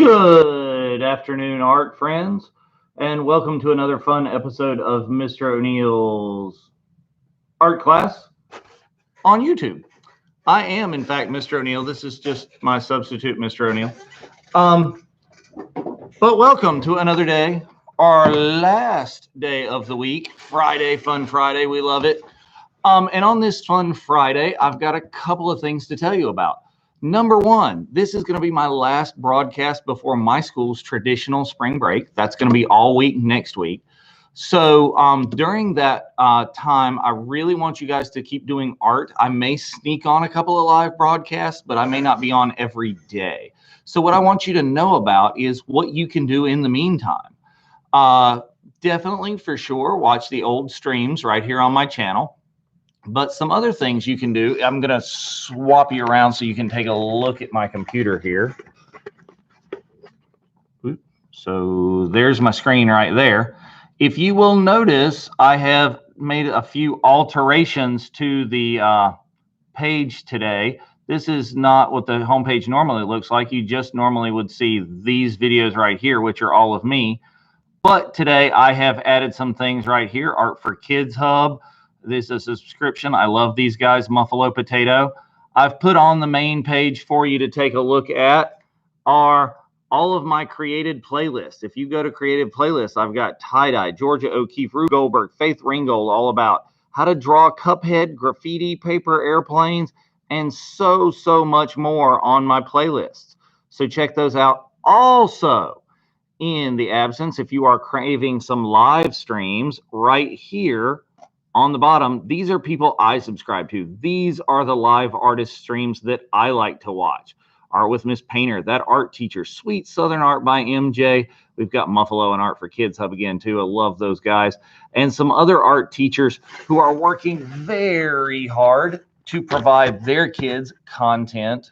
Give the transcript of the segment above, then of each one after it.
Good afternoon, art friends, and welcome to another fun episode of Mr. O'Neill's art class on YouTube. I am, in fact, Mr. O'Neill. This is just my substitute, Mr. O'Neill. But welcome to another day, our last day of the week, Friday, Fun Friday. We love it. And on this Fun Friday, I've got a couple of things to tell you about. Number one, this is going to be my last broadcast before my school's traditional spring break. That's going to be all week next week. So during that time, I really want you guys to keep doing art. I may sneak on a couple of live broadcasts, but I may not be on every day. So what I want you to know about is what you can do in the meantime. Definitely, for sure, watch the old streams right here on my channel. But some other things you can do, I'm going to swap you around so you can take a look at my computer here. So there's my screen right there. If you will notice, I have made a few alterations to the page today. This is not what the homepage normally looks like. You just normally would see these videos right here, which are all of me. But today I have added some things right here. Art for Kids Hub. This is a subscription. I love these guys, Muffalo Potato. I've put on the main page for you to take a look at are all of my created playlists. If you go to creative playlists, I've got tie-dye, Georgia O'Keeffe, Rube Goldberg, Faith Ringgold, all about how to draw Cuphead, graffiti, paper airplanes, and so much more on my playlists. So check those out. Also, in the absence, if you are craving some live streams, right here on the bottom, these are people I subscribe to. These are the live artist streams that I like to watch. Art with Miss Painter, that art teacher, Sweet Southern Art by MJ. We've got Muffalo and Art for Kids Hub again, too. I love those guys. And some other art teachers who are working very hard to provide their kids content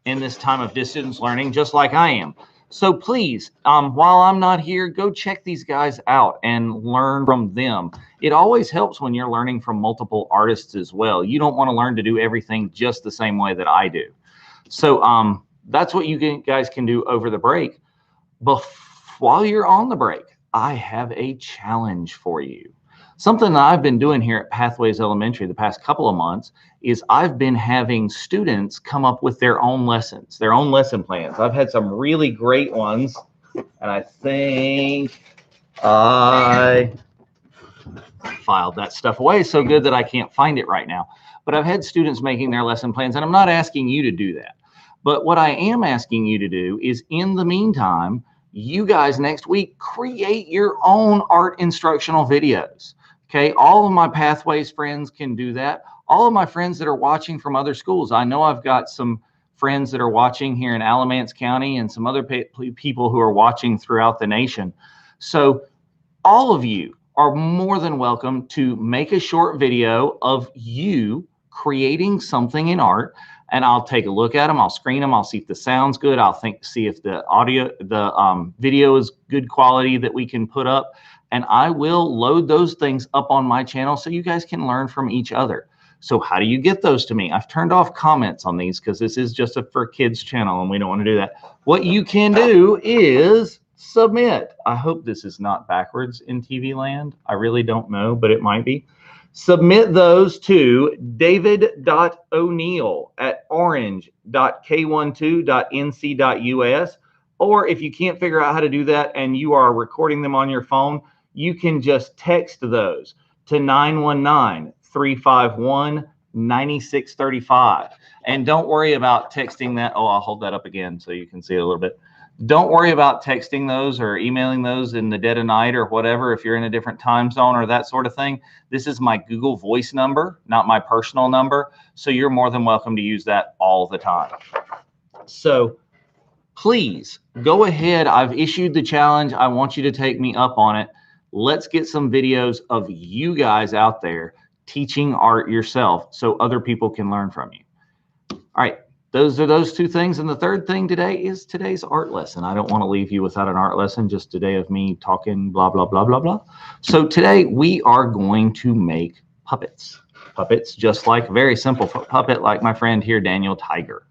in this time of distance learning, just like I am. So please, while I'm not here, go check these guys out and learn from them. It always helps when you're learning from multiple artists as well. You don't want to learn to do everything just the same way that I do. So that's what you guys can do over the break. But while you're on the break, I have a challenge for you. Something that I've been doing here at Pathways Elementary the past couple of months is I've been having students come up with their own lessons, their own lesson plans. I've had some really great ones, and I think I filed that stuff away so good that I can't find it right now. But I've had students making their lesson plans, and I'm not asking you to do that. But what I am asking you to do is, in the meantime, you guys next week create your own art instructional videos. Okay, all of my Pathways friends can do that. All of my friends that are watching from other schools. I know I've got some friends that are watching here in Alamance County and some other people who are watching throughout the nation. So all of you are more than welcome to make a short video of you creating something in art, and I'll take a look at them. I'll screen them. I'll see if the sound's good. I'll see if the audio, the video is good quality that we can put up. And I will load those things up on my channel so you guys can learn from each other. So how do you get those to me? I've turned off comments on these because this is just a for kids channel and we don't want to do that. What you can do is submit. I hope this is not backwards in TV land. I really don't know, but it might be. Submit those to david.o'neill@orange.k12.nc.us. Or if you can't figure out how to do that and you are recording them on your phone, you can just text those to 919-351-9635. And don't worry about texting that. Oh, I'll hold that up again so you can see it a little bit. Don't worry about texting those or emailing those in the dead of night or whatever if you're in a different time zone or that sort of thing. This is my Google Voice number, not my personal number. So you're more than welcome to use that all the time. So please go ahead. I've issued the challenge. I want you to take me up on it. Let's get some videos of you guys out there teaching art yourself so other people can learn from you. All right. Those are those two things. And the third thing today is today's art lesson. I don't want to leave you without an art lesson, just today of me talking blah, blah, blah, blah, blah. So today we are going to make puppets. Puppets, just like a very simple puppet like my friend here, Daniel Tiger.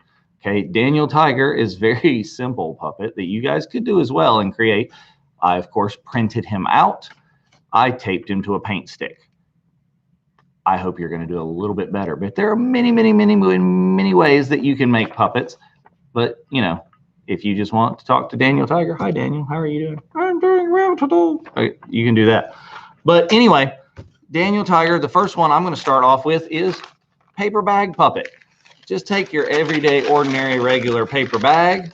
Okay, Daniel Tiger is very simple puppet that you guys could do as well and create. I, of course, printed him out. I taped him to a paint stick. I hope you're going to do a little bit better. But there are many, many, many, many ways that you can make puppets. But, you know, if you just want to talk to Daniel Tiger, hi, Daniel, how are you doing? I'm doing well today. You can do that. But anyway, Daniel Tiger, the first one I'm going to start off with is paper bag puppet. Just take your everyday, ordinary, regular paper bag.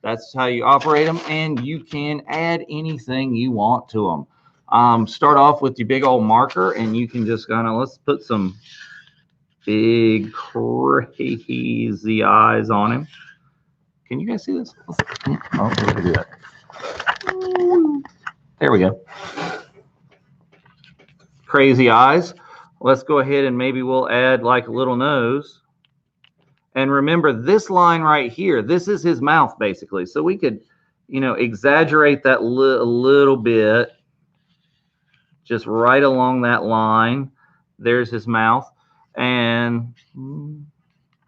That's how you operate them, and you can add anything you want to them. Start off with your big old marker, and you can just kind of, let's put some big crazy eyes on him. Can you guys see this? Oh, we can do that. There we go. Crazy eyes. Let's go ahead and maybe we'll add like a little nose. And remember this line right here, this is his mouth basically. So we could, you know, exaggerate that a little bit, just right along that line. There's his mouth and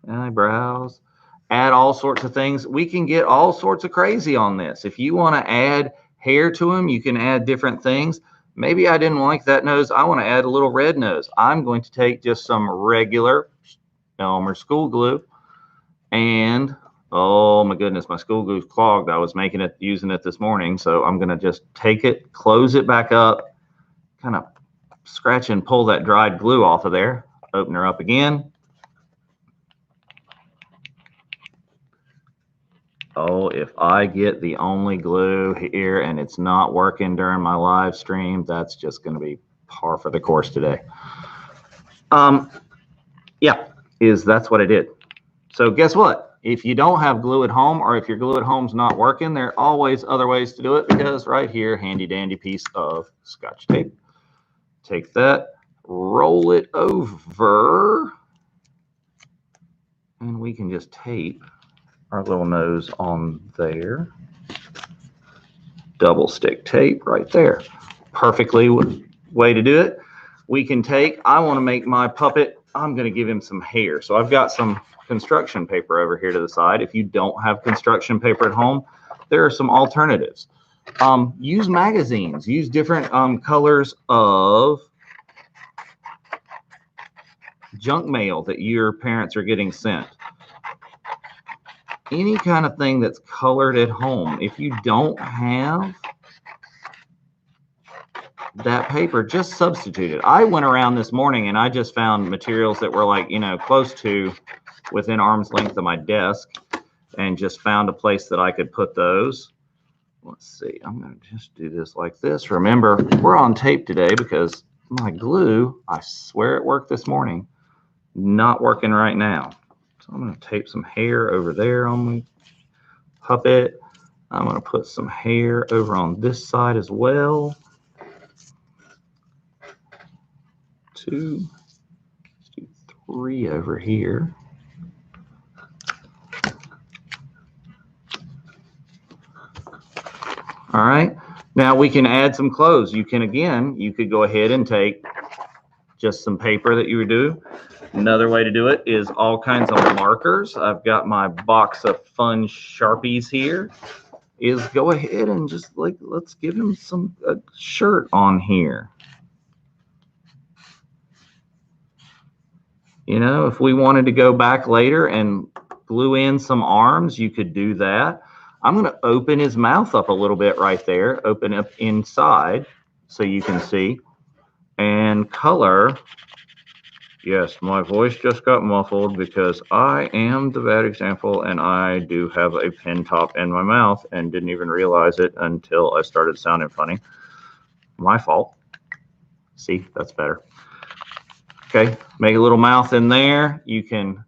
eyebrows. Add all sorts of things. We can get all sorts of crazy on this. If you want to add hair to him, you can add different things. Maybe I didn't like that nose. I want to add a little red nose. I'm going to take just some regular Elmer school glue. And oh my goodness, my school glue's clogged. I was using it this morning. So I'm going to just take it, close it back up, kind of scratch and pull that dried glue off of there. Open her up again. Oh, if I get the only glue here and it's not working during my live stream, that's just going to be par for the course today. Yeah, that's what I did. So guess what? If you don't have glue at home, or if your glue at home's not working, there are always other ways to do it, because right here, handy dandy piece of Scotch tape. Take that, roll it over, and we can just tape our little nose on there. Double stick tape right there. Perfectly way to do it. We can take, I want to make my puppet, I'm going to give him some hair. So I've got some construction paper over here to the side. If you don't have construction paper at home, there are some alternatives. Use magazines. Use different colors of junk mail that your parents are getting sent. Any kind of thing that's colored at home. If you don't have that paper, just substitute it. I went around this morning and I just found materials that were like, you know, close to within arm's length of my desk, and just found a place that I could put those. Let's see, I'm going to just do this like this. Remember, we're on tape today because my glue, I swear it worked this morning, not working right now. So I'm going to tape some hair over there on my puppet. I'm going to put some hair over on this side as well. 2, 3 over here. All right. Now we can add some clothes. You can, again, you could go ahead and take just some paper that you would do. Another way to do it is all kinds of markers. I've got my box of fun Sharpies here. Is go ahead and just like, let's give him some shirt on here. You know, if we wanted to go back later and glue in some arms, you could do that. I'm going to open his mouth up a little bit right there. Open up inside so you can see. And color. Yes, my voice just got muffled because I am the bad example, and I do have a pen top in my mouth and didn't even realize it until I started sounding funny. My fault. See, that's better. Okay, make a little mouth in there. You can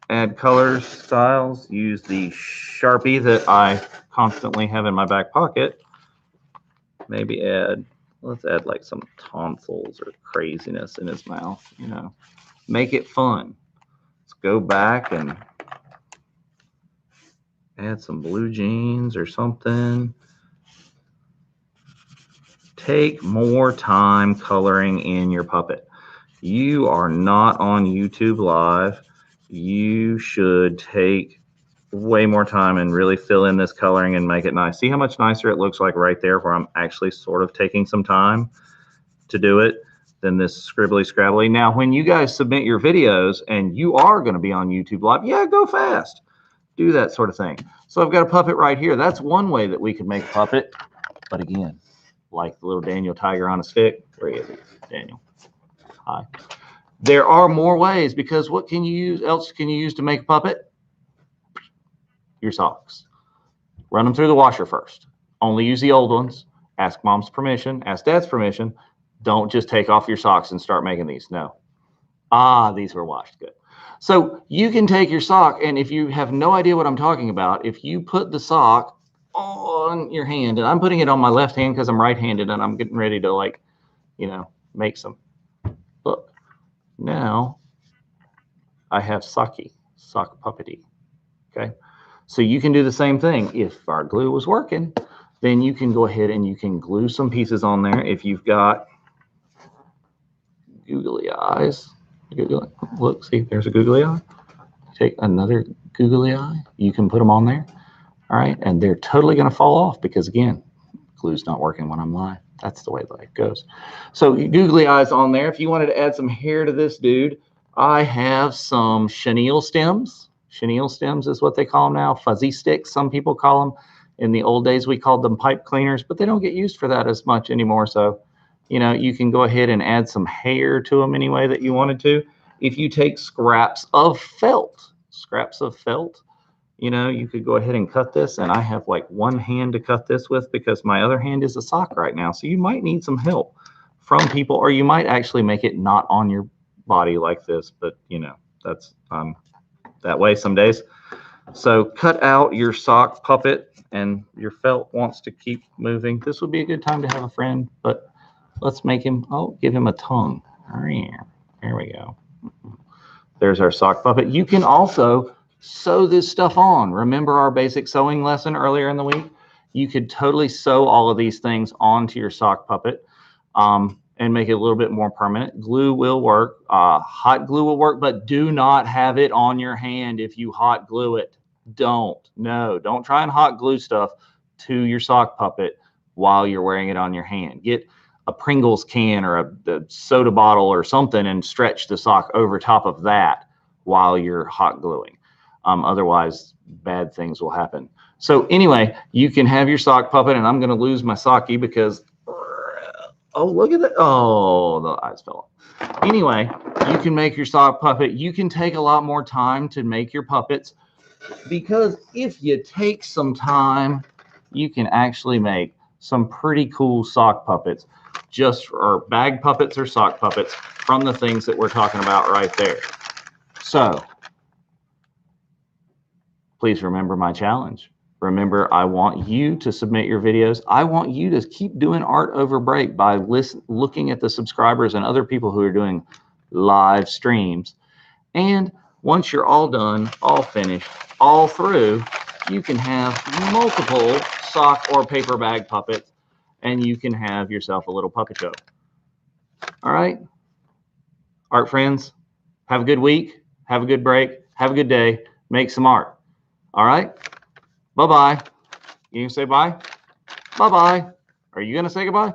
add colors, styles, use the Sharpie that I constantly have in my back pocket. Maybe let's add like some tonsils or craziness in his mouth, you know. Make it fun. Let's go back and add some blue jeans or something. Take more time coloring in your puppet. You are not on YouTube Live. you should take way more time and really fill in this coloring and make it nice. See how much nicer it looks like right there where I'm actually sort of taking some time to do it than this scribbly scrabbly. Now, when you guys submit your videos and you are going to be on YouTube Live, yeah, go fast. Do that sort of thing. So I've got a puppet right here. That's one way that we could make a puppet. But again, like the little Daniel tiger on a stick. Where is he? Daniel. Hi. There are more ways because what can you use else can you use to make a puppet? Your socks. Run them through the washer first. Only use the old ones. Ask mom's permission. Ask dad's permission. Don't just take off your socks and start making these. No. Ah, these were washed. Good. So you can take your sock, and if you have no idea what I'm talking about, if you put the sock on your hand, and I'm putting it on my left hand because I'm right-handed and I'm getting ready to, like, you know, make some. Look. Now I have sock puppety. Okay. So you can do the same thing. If our glue was working, then you can go ahead and you can glue some pieces on there. If you've got googly eyes, look, see, there's a googly eye. Take another googly eye. You can put them on there. All right. And they're totally going to fall off because, again, glue's not working when I'm live. That's the way life goes. So googly eyes on there. If you wanted to add some hair to this dude, I have some chenille stems. Chenille stems is what they call them now. Fuzzy sticks, some people call them. In the old days, we called them pipe cleaners, but they don't get used for that as much anymore. So, you know, you can go ahead and add some hair to them any way that you wanted to. If you take scraps of felt, you know, you could go ahead and cut this. And I have like one hand to cut this with because my other hand is a sock right now. So you might need some help from people, or you might actually make it not on your body like this. But, you know, that's that way some days. So cut out your sock puppet, and your felt wants to keep moving. This would be a good time to have a friend, but let's make him, give him a tongue. There we go. There's our sock puppet. You can also sew this stuff on. Remember our basic sewing lesson earlier in the week? You could totally sew all of these things onto your sock puppet and make it a little bit more permanent. Glue will work. Hot glue will work, but do not have it on your hand if you hot glue it. Don't try and hot glue stuff to your sock puppet while you're wearing it on your hand. Get a Pringles can or a soda bottle or something and stretch the sock over top of that while you're hot gluing. Otherwise, bad things will happen. So anyway, you can have your sock puppet, and I'm going to lose my socky because, oh, look at that. Oh, the eyes fell off. Anyway, you can make your sock puppet. You can take a lot more time to make your puppets because if you take some time, you can actually make some pretty cool sock puppets, or bag puppets or sock puppets from the things that we're talking about right there. So please remember my challenge. Remember, I want you to submit your videos. I want you to keep doing Art Over Break by looking at the subscribers and other people who are doing live streams. And once you're all done, all finished, all through, you can have multiple sock or paper bag puppets, and you can have yourself a little puppet show. All right? Art friends, have a good week. Have a good break. Have a good day. Make some art. All right? Bye-bye. You can say bye? Bye-bye. Are you going to say goodbye?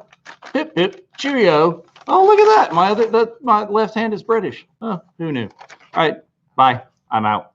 Hip, hip, cheerio. Oh, look at that. My left hand is British. Oh, who knew? All right. Bye. I'm out.